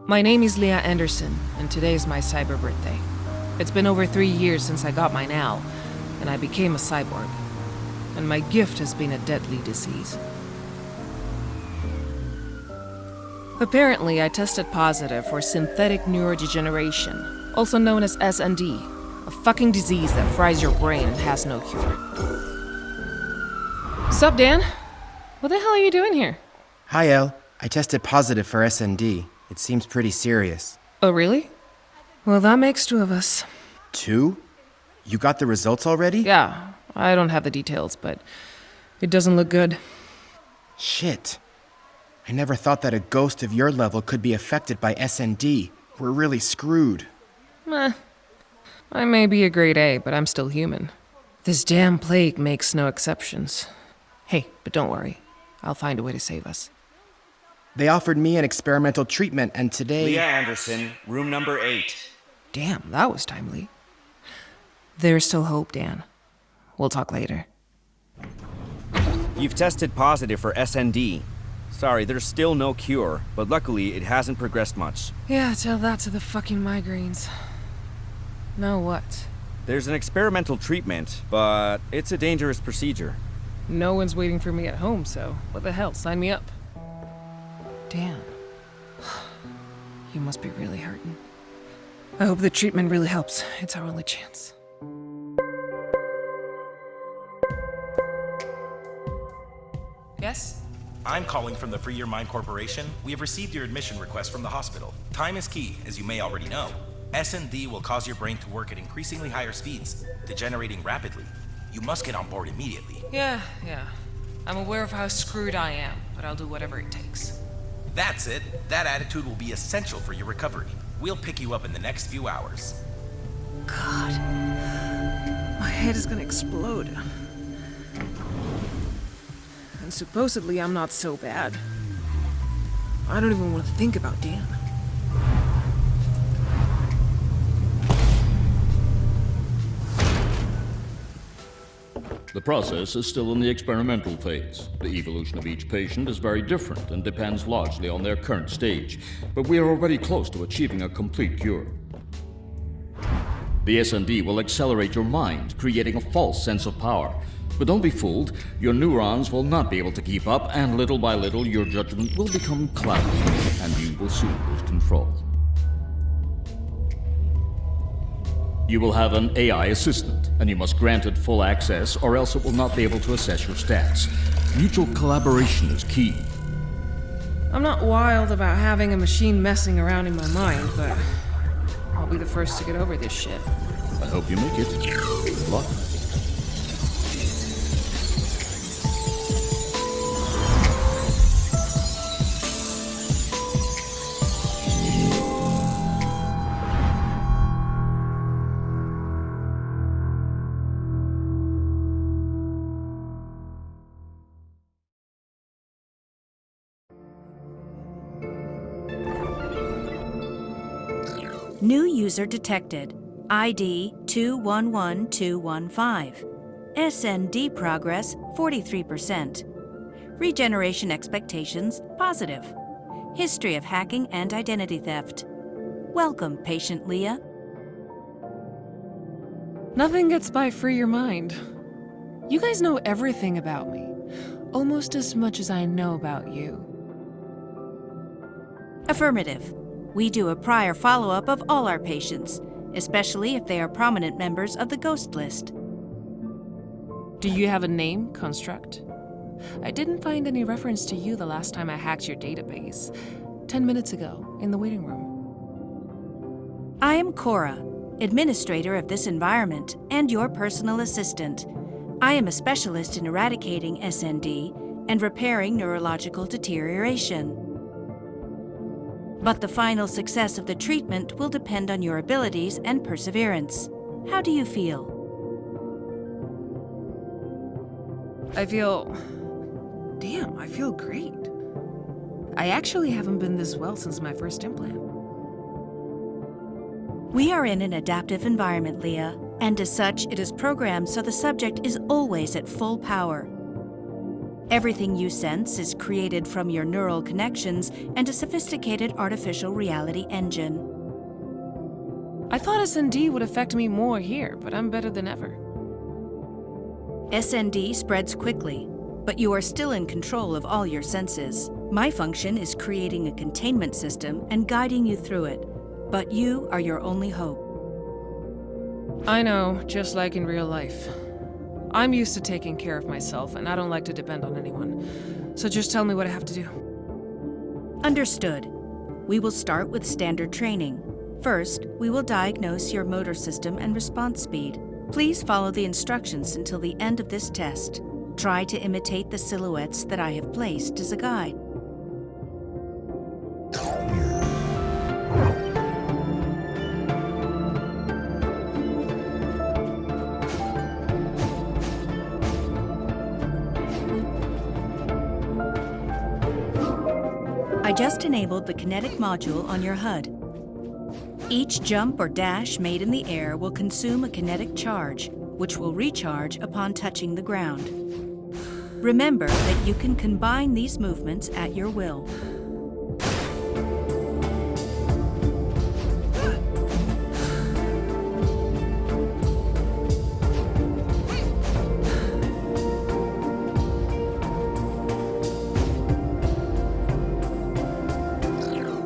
My name is Leah Anderson, and today is my cyber birthday. It's been over 3 years since I got mine now, and I became a cyborg. And my gift has been a deadly disease. Apparently, I tested positive for synthetic neurodegeneration, also known as SND, a fucking disease that fries your brain and has no cure. Sup, Dan? What the hell are you doing here? Hi, El. I tested positive for SND. It seems pretty serious. Oh, really? Well, that makes 2 of us. 2? You got the results already? Yeah, I don't have the details, but it doesn't look good. Shit. I never thought that a ghost of your level could be affected by SND. We're really screwed. I may be a grade A, but I'm still human. This damn plague makes no exceptions. Hey, but don't worry. I'll find a way to save us. They offered me an experimental treatment, and today... Leah Anderson, room number 8. Damn, that was timely. There's still hope, Dan. We'll talk later. You've tested positive for SND. Sorry, there's still no cure, but luckily it hasn't progressed much. Yeah, tell that to the fucking migraines. Now what? There's an experimental treatment, but it's a dangerous procedure. No one's waiting for me at home, so what the hell, sign me up. Dan. You must be really hurting. I hope the treatment really helps. It's our only chance. Yes? I'm calling from the Free Your Mind Corporation. We have received your admission request from the hospital. Time is key, as you may already know. SND will cause your brain to work at increasingly higher speeds, degenerating rapidly. You must get on board immediately. Yeah. I'm aware of how screwed I am, but I'll do whatever it takes. That's it. That attitude will be essential for your recovery. We'll pick you up in the next few hours. God. My head is gonna explode. And supposedly I'm not so bad. I don't even want to think about Dan. The process is still in the experimental phase. The evolution of each patient is very different and depends largely on their current stage, but we are already close to achieving a complete cure. The SND will accelerate your mind, creating a false sense of power. But don't be fooled, your neurons will not be able to keep up, and little by little your judgment will become cloudy, and you will soon lose control. You will have an AI assistant, and you must grant it full access, or else it will not be able to assess your stats. Mutual collaboration is key. I'm not wild about having a machine messing around in my mind, but I'll be the first to get over this shit. I hope you make it. Good luck. New user detected. ID 211215. SND progress 43%. Regeneration expectations positive. History of hacking and identity theft. Welcome, patient Leah. Nothing gets by Free Your Mind. You guys know everything about me. Almost as much as I know about you. Affirmative. We do a prior follow-up of all our patients, especially if they are prominent members of the ghost list. Do you have a name, Construct? I didn't find any reference to you the last time I hacked your database. 10 minutes ago, in the waiting room. I am Cora, administrator of this environment and your personal assistant. I am a specialist in eradicating SND and repairing neurological deterioration. But the final success of the treatment will depend on your abilities and perseverance. How do you feel? I feel great. I actually haven't been this well since my first implant. We are in an adaptive environment, Leah, and as such, it is programmed so the subject is always at full power. Everything you sense is created from your neural connections and a sophisticated artificial reality engine. I thought SND would affect me more here, but I'm better than ever. SND spreads quickly, but you are still in control of all your senses. My function is creating a containment system and guiding you through it, but you are your only hope. I know, just like in real life. I'm used to taking care of myself, and I don't like to depend on anyone. So just tell me what I have to do. Understood. We will start with standard training. First, we will diagnose your motor system and response speed. Please follow the instructions until the end of this test. Try to imitate the silhouettes that I have placed as a guide. I just enabled the kinetic module on your HUD. Each jump or dash made in the air will consume a kinetic charge, which will recharge upon touching the ground. Remember that you can combine these movements at your will.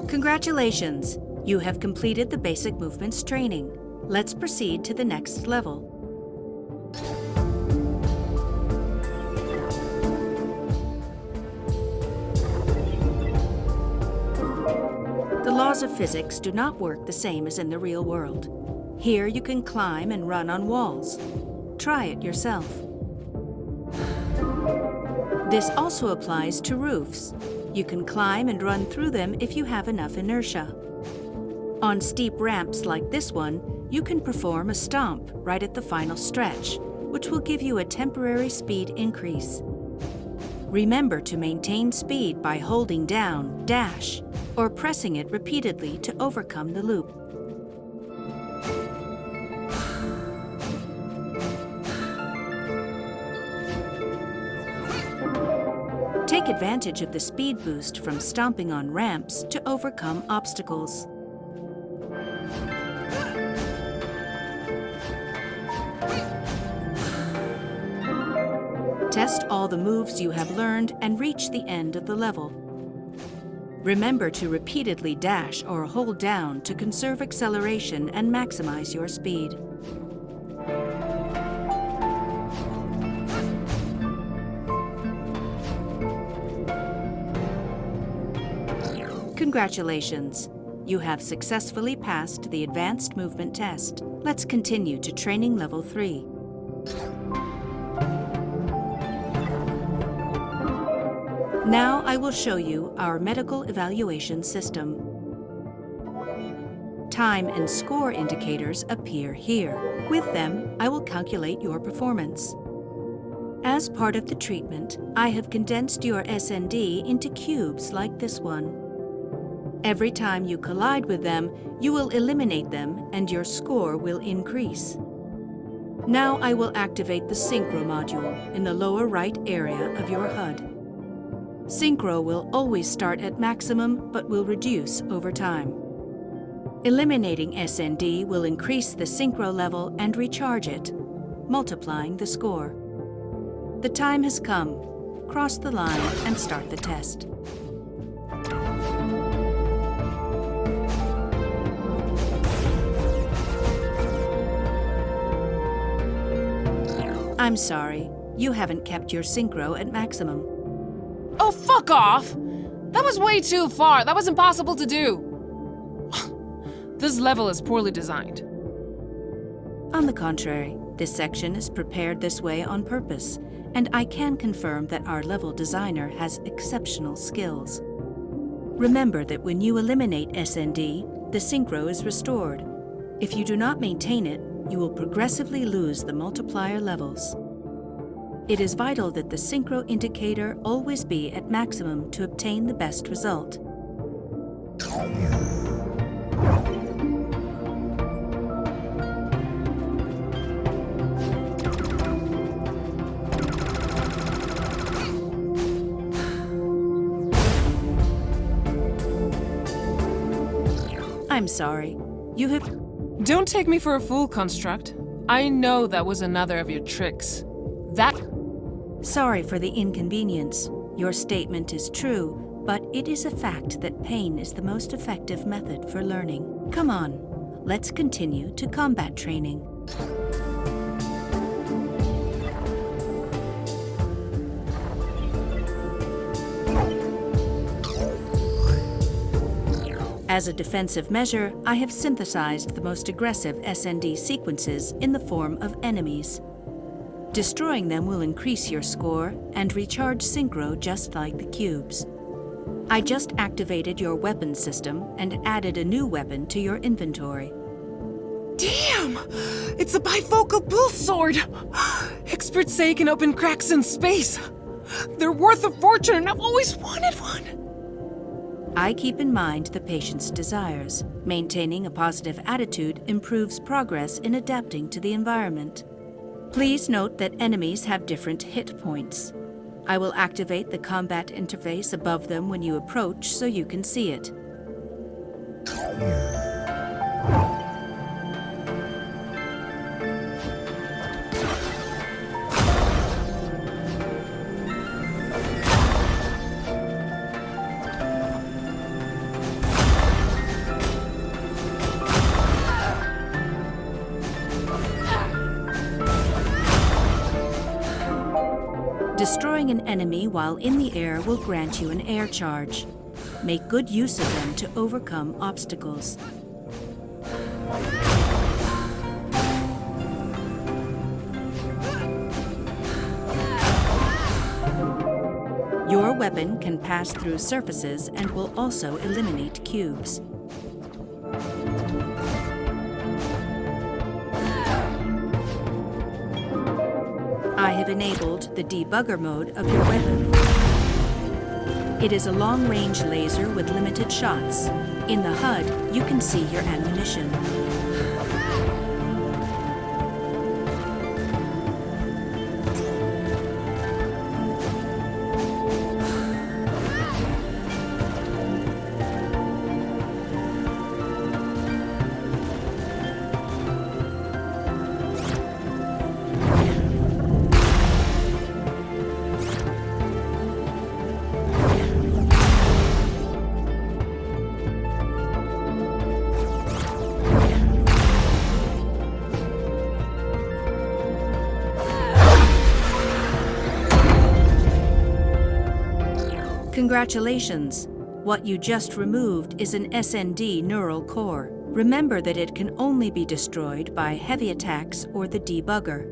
Congratulations! You have completed the basic movements training. Let's proceed to the next level. The laws of physics do not work the same as in the real world. Here you can climb and run on walls. Try it yourself. This also applies to roofs. You can climb and run through them if you have enough inertia. On steep ramps like this one, you can perform a stomp right at the final stretch, which will give you a temporary speed increase. Remember to maintain speed by holding down dash or pressing it repeatedly to overcome the loop. Take advantage of the speed boost from stomping on ramps to overcome obstacles. Test all the moves you have learned and reach the end of the level. Remember to repeatedly dash or hold down to conserve acceleration and maximize your speed. Congratulations! You have successfully passed the advanced movement test. Let's continue to training level 3. Now I will show you our medical evaluation system. Time and score indicators appear here. With them, I will calculate your performance. As part of the treatment, I have condensed your SND into cubes like this one. Every time you collide with them, you will eliminate them and your score will increase. Now I will activate the Synchro module in the lower right area of your HUD. Synchro will always start at maximum but will reduce over time. Eliminating SND will increase the Synchro level and recharge it, multiplying the score. The time has come. Cross the line and start the test. I'm sorry, you haven't kept your Synchro at maximum. Oh, fuck off! That was way too far. That was impossible to do. This level is poorly designed. On the contrary, this section is prepared this way on purpose, and I can confirm that our level designer has exceptional skills. Remember that when you eliminate SND, the synchro is restored. If you do not maintain it, you will progressively lose the multiplier levels. It is vital that the synchro indicator always be at maximum to obtain the best result. I'm sorry. You have... Don't take me for a fool, Construct. I know that was another of your tricks. Sorry for the inconvenience. Your statement is true, but it is a fact that pain is the most effective method for learning. Come on, let's continue to combat training. As a defensive measure, I have synthesized the most aggressive SND sequences in the form of enemies. Destroying them will increase your score and recharge synchro just like the cubes. I just activated your weapon system and added a new weapon to your inventory. Damn! It's a bifocal pulse sword! Experts say it can open cracks in space. They're worth a fortune and I've always wanted one. I keep in mind the patient's desires. Maintaining a positive attitude improves progress in adapting to the environment. Please note that enemies have different hit points. I will activate the combat interface above them when you approach so you can see it. Destroying an enemy while in the air will grant you an air charge. Make good use of them to overcome obstacles. Your weapon can pass through surfaces and will also eliminate cubes. I have enabled the debugger mode of your weapon. It is a long-range laser with limited shots. In the HUD, you can see your ammunition. Congratulations! What you just removed is an SND neural core. Remember that it can only be destroyed by heavy attacks or the debugger.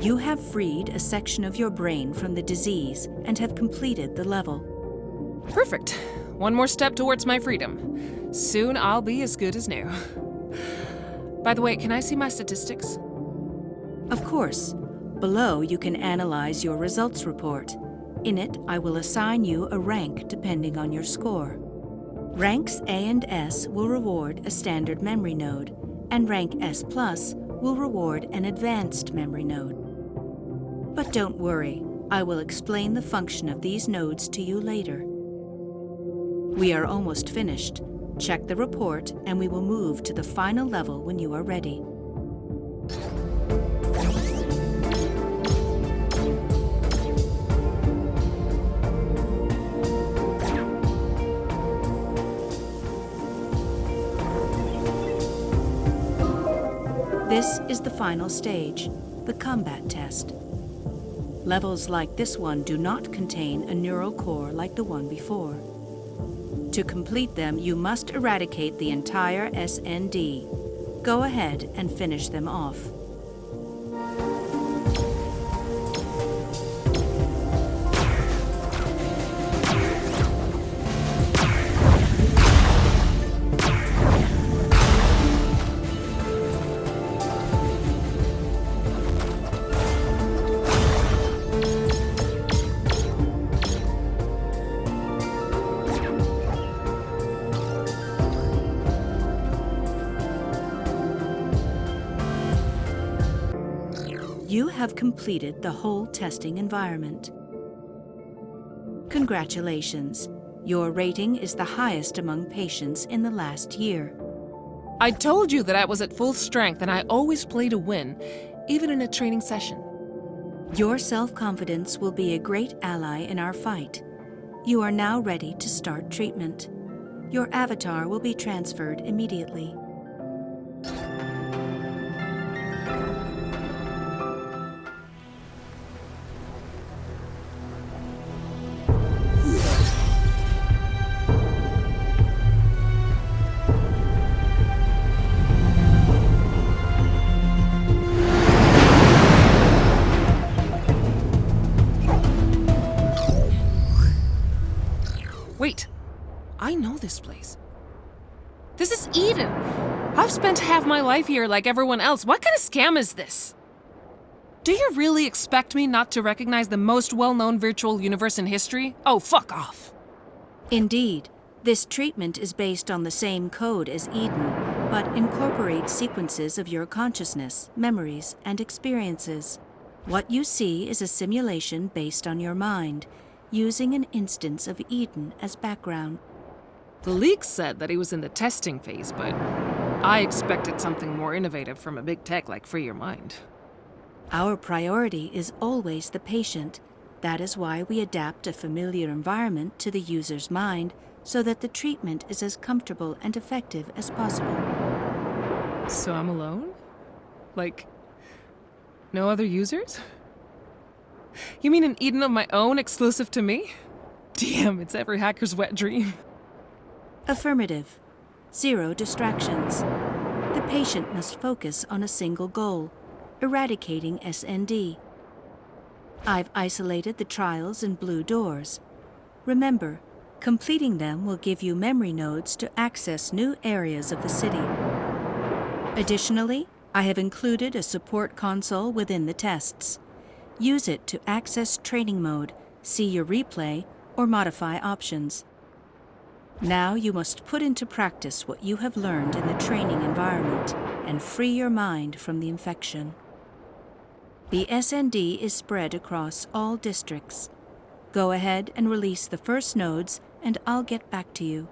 You have freed a section of your brain from the disease and have completed the level. Perfect. One more step towards my freedom. Soon I'll be as good as new. By the way, can I see my statistics? Of course. Below, you can analyze your results report. In it, I will assign you a rank depending on your score. Ranks A and S will reward a standard memory node, and rank S+ will reward an advanced memory node. But don't worry, I will explain the function of these nodes to you later. We are almost finished. Check the report, and we will move to the final level when you are ready. This is the final stage, the combat test. Levels like this one do not contain a neural core like the one before. To complete them, you must eradicate the entire SND. Go ahead and finish them off. have completed the whole testing environment. Congratulations. Your rating is the highest among patients in the last year. I told you that I was at full strength and I always play to win, even in a training session. Your self-confidence will be a great ally in our fight. You are now ready to start treatment. Your avatar will be transferred immediately. Wait, I know this place. This is Eden. I've spent half my life here like everyone else. What kind of scam is this? Do you really expect me not to recognize the most well-known virtual universe in history? Oh, fuck off. Indeed, this treatment is based on the same code as Eden, but incorporates sequences of your consciousness, memories, and experiences. What you see is a simulation based on your mind, using an instance of Eden as background. The leak said that he was in the testing phase, but I expected something more innovative from a big tech like Free Your Mind. Our priority is always the patient. That is why we adapt a familiar environment to the user's mind so that the treatment is as comfortable and effective as possible. So I'm alone? Like, no other users? You mean an Eden of my own, exclusive to me? Damn, it's every hacker's wet dream. Affirmative. 0 distractions. The patient must focus on a single goal, eradicating SND. I've isolated the trials in blue doors. Remember, completing them will give you memory nodes to access new areas of the city. Additionally, I have included a support console within the tests. Use it to access training mode, see your replay, or modify options. Now you must put into practice what you have learned in the training environment and free your mind from the infection. The SND is spread across all districts. Go ahead and release the first nodes, and I'll get back to you.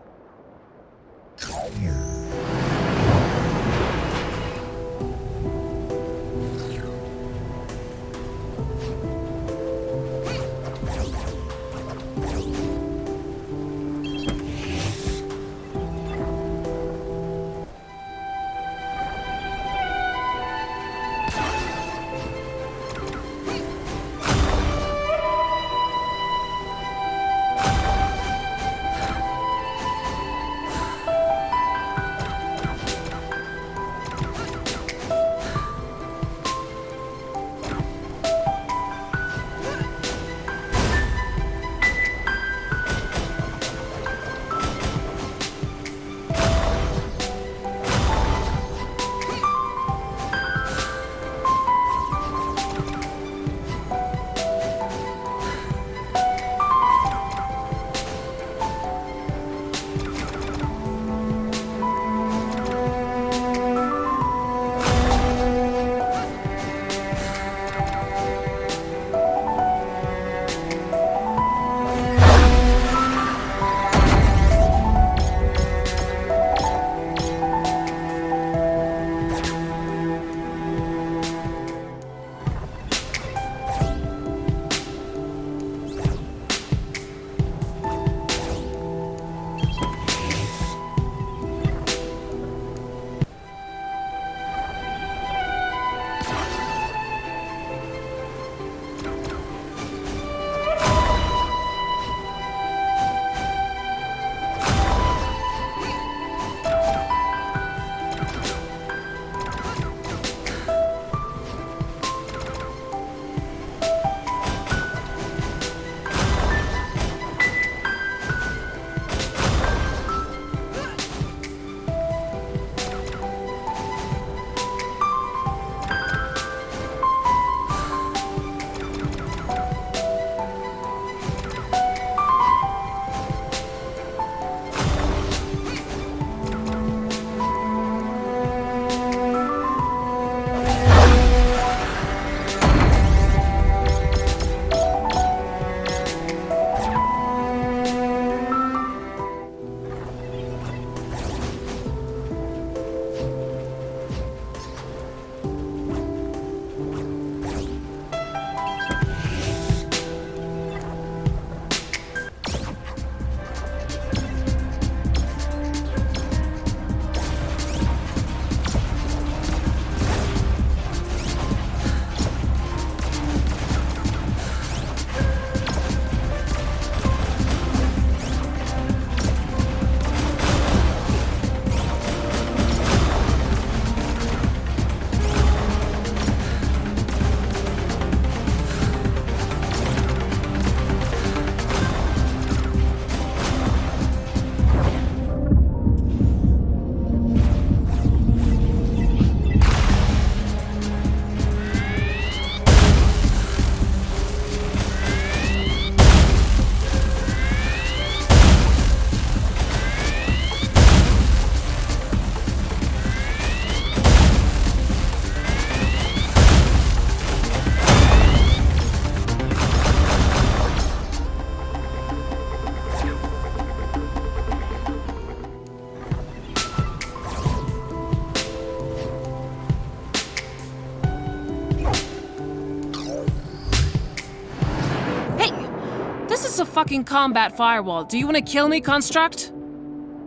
is a fucking combat firewall. Do you want to kill me, Construct?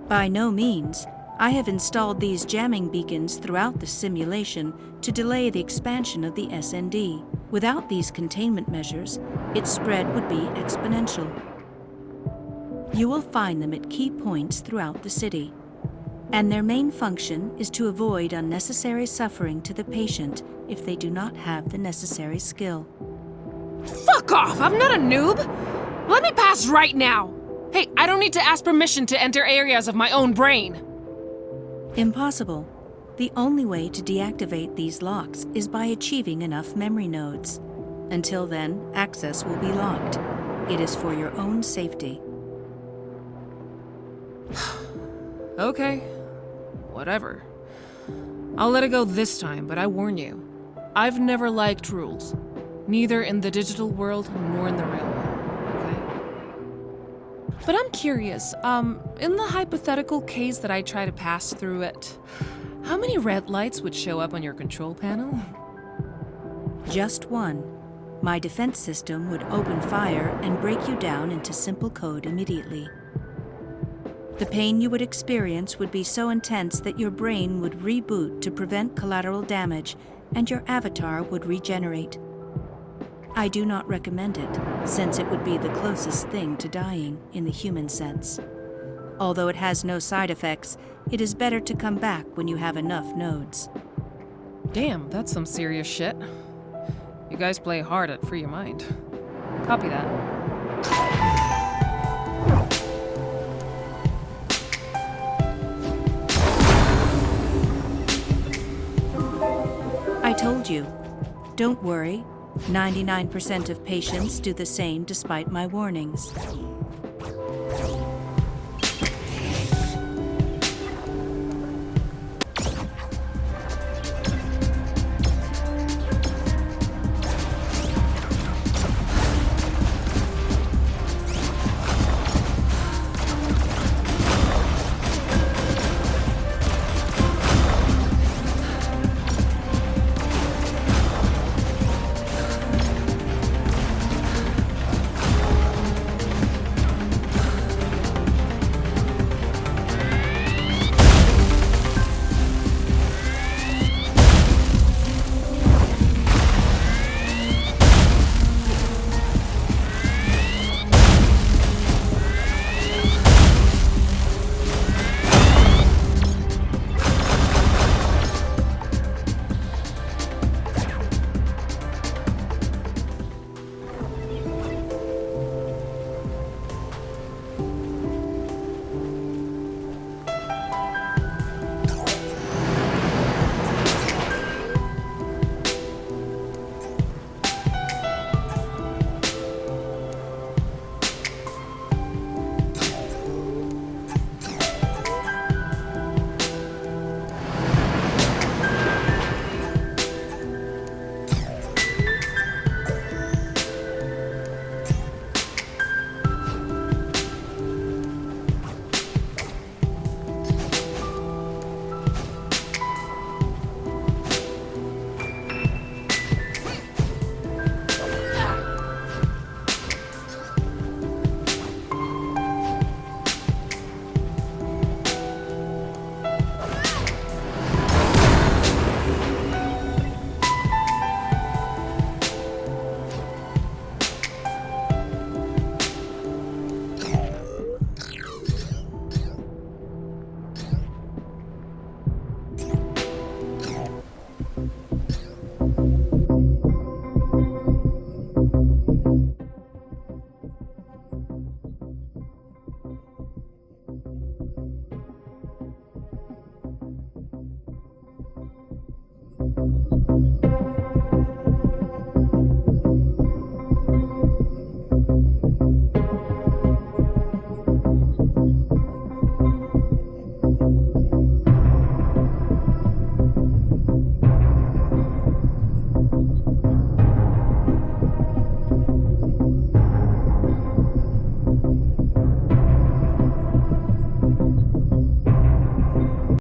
By no means. I have installed these jamming beacons throughout the simulation to delay the expansion of the SND. Without these containment measures, its spread would be exponential. You will find them at key points throughout the city, and their main function is to avoid unnecessary suffering to the patient if they do not have the necessary skill. Fuck off! I'm not a noob! Let me pass right now! Hey, I don't need to ask permission to enter areas of my own brain! Impossible. The only way to deactivate these locks is by achieving enough memory nodes. Until then, access will be locked. It is for your own safety. Okay. Whatever. I'll let it go this time, but I warn you. I've never liked rules. Neither in the digital world nor in the real one, okay? But I'm curious, in the hypothetical case that I try to pass through it, how many red lights would show up on your control panel? Just one. My defense system would open fire and break you down into simple code immediately. The pain you would experience would be so intense that your brain would reboot to prevent collateral damage, and your avatar would regenerate. I do not recommend it, since it would be the closest thing to dying in the human sense. Although it has no side effects, it is better to come back when you have enough nodes. Damn, that's some serious shit. You guys play hard at Free Your Mind. Copy that. I told you. Don't worry. 99% of patients do the same despite my warnings.